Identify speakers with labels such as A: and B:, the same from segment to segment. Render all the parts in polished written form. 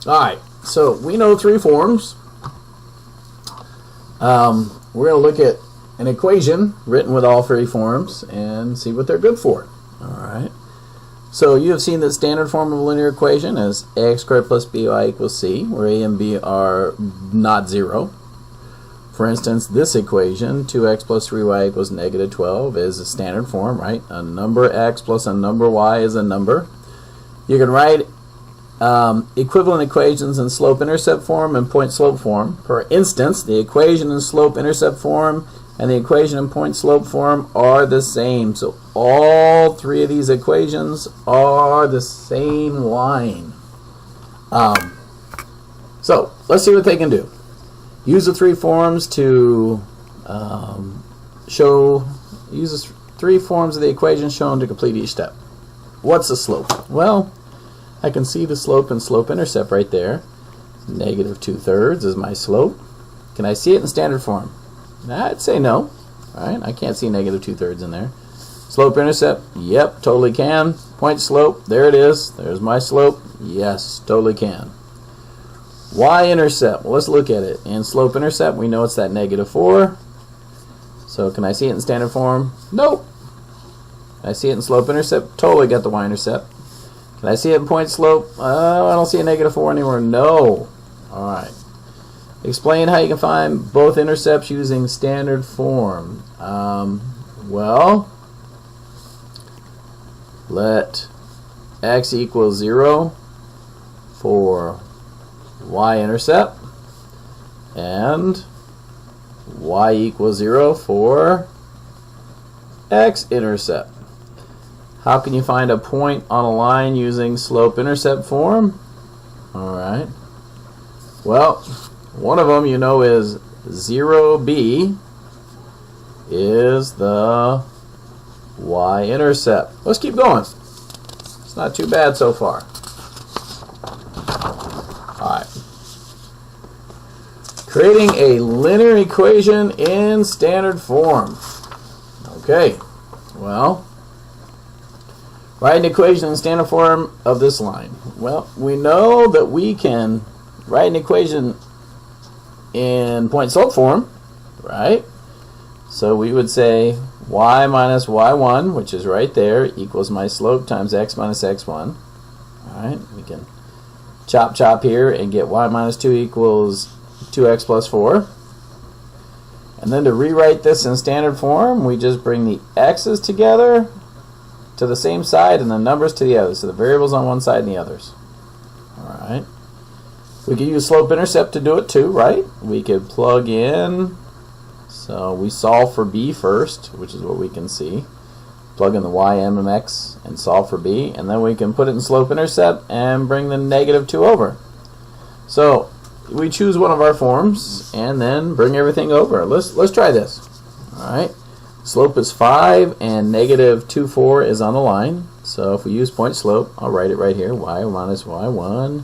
A: Alright, so we know three forms. We're going to look at an equation written with all three forms and see what they're good for. Alright, so you have seen the standard form of a linear equation as ax squared plus by equals c, where a and b are not 0. For instance, this equation, 2x plus 3y equals negative 12, is a standard form, right? A number x plus a number y is a number. You can write equivalent equations in slope-intercept form and point-slope form. For instance, the equation in slope-intercept form and the equation in point-slope form are the same. So all three of these equations are the same line. So let's see what they can do. Use the three forms to use the three forms of the equation shown to complete each step. What's the slope? Well, I can see the slope in slope-intercept right there. Negative 2/3 is my slope. Can I see it in standard form? I'd say no. Right? I can't see negative 2/3 in there. Slope-intercept? Yep, totally can. Point-slope? There it is. There's my slope. Yes, totally can. Y-intercept? Well, let's look at it. In slope-intercept, we know it's that negative 4. So can I see it in standard form? Nope. Can I see it in slope-intercept? Totally got the y-intercept. Can I see it in point-slope? I don't see a negative 4 anywhere. No. Alright. Explain how you can find both intercepts using standard form. Well, let x equal 0 for y-intercept and y equals 0 for x-intercept. How can you find a point on a line using slope-intercept form? Alright. Well, one of them you know is 0b is the y-intercept. Let's keep going. It's not too bad so far. Alright. Creating a linear equation in standard form. Okay. Well, write an equation in standard form of this line. Well, we know that we can write an equation in point-slope form, right? So we would say y minus y1, which is right there, equals my slope times x minus x1. Alright, we can chop here and get y minus 2 equals 2x plus 4. And then to rewrite this in standard form, we just bring the x's together to the same side and the numbers to the other. So the variables on one side and the others. Alright. We could use slope-intercept to do it too, right? We could plug in. So we solve for b first, which is what we can see. Plug in the y, m, and x and solve for b. And then we can put it in slope-intercept and bring the negative 2 over. So we choose one of our forms and then bring everything over. Let's try this. Alright. Slope is 5 and negative 2, 4 is on the line. So if we use point slope, I'll write it right here. Y minus y1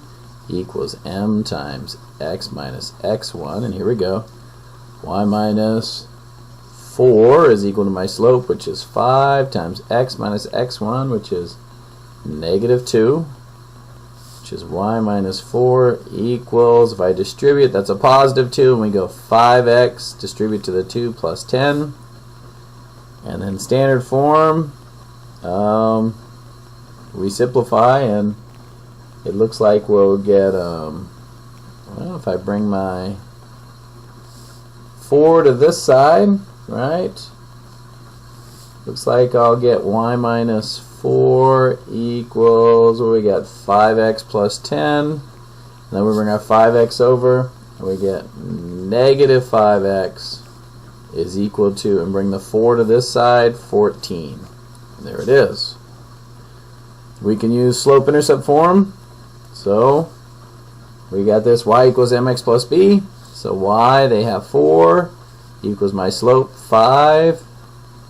A: equals m times x minus x1. And here we go. Y minus 4 is equal to my slope, which is 5 times x minus x1, which is negative 2, which is y minus 4 equals, if I distribute, that's a positive 2, and we go 5x, distribute to the 2 plus 10. And then standard form, we simplify, and it looks like we'll get, well, if I bring my 4 to this side, right, looks like I'll get y minus 4 equals, what we got, 5x plus 10, and then we bring our 5x over, and we get negative 5x is equal to, and bring the 4 to this side, 14. And there it is. We can use slope-intercept form, so we got this, y equals mx plus b. So y, they have 4, equals my slope 5,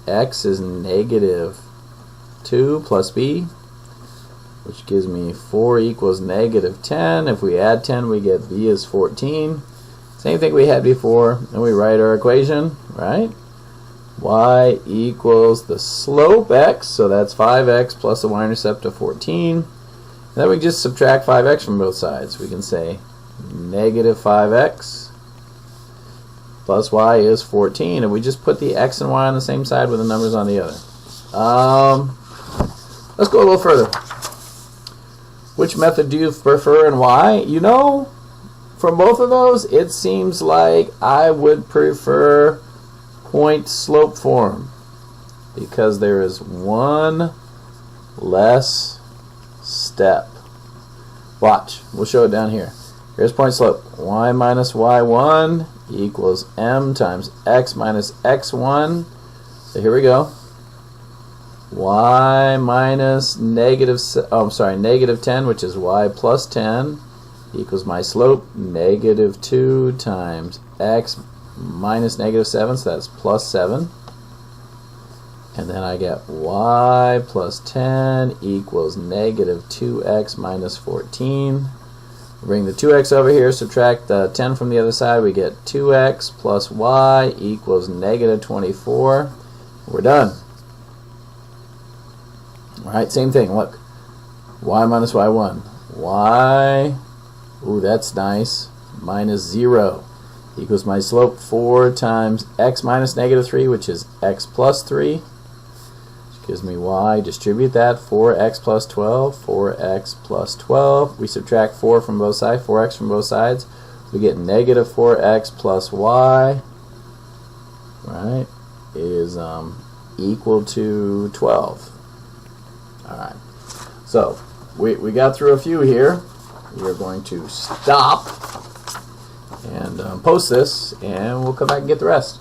A: x is negative 2 plus b, which gives me 4 equals negative 10. If we add 10, we get b is 14. Same thing we had before, and we write our equation, right? Y equals the slope x, so that's 5x plus the y-intercept of 14. Then we just subtract 5x from both sides. We can say negative 5x plus y is 14, and we just put the x and y on the same side with the numbers on the other. Let's go a little further. Which method do you prefer and why? You know, from both of those, it seems like I would prefer point slope form because there is one less step. Watch, we'll show it down here. Here's point slope. Y minus y1 equals m times x minus x1. So here we go. Y minus negative 10, which is y plus 10, equals my slope, negative 2 times x minus negative 7, so that's plus 7. And then I get y plus 10 equals negative 2x minus 14. Bring the 2x over here, subtract the 10 from the other side, we get 2x plus y equals negative 24. We're done. Alright, same thing, look. Y minus y1. Y, ooh, that's nice, minus 0 equals my slope 4 times x minus negative 3, which is x plus 3. Which gives me y. Distribute that, 4x plus 12, 4x plus 12. We subtract 4 from both sides, 4x from both sides. We get negative 4x plus y, right, is equal to 12. Alright, so we got through a few here. We are going to stop and post this, and we'll come back and get the rest.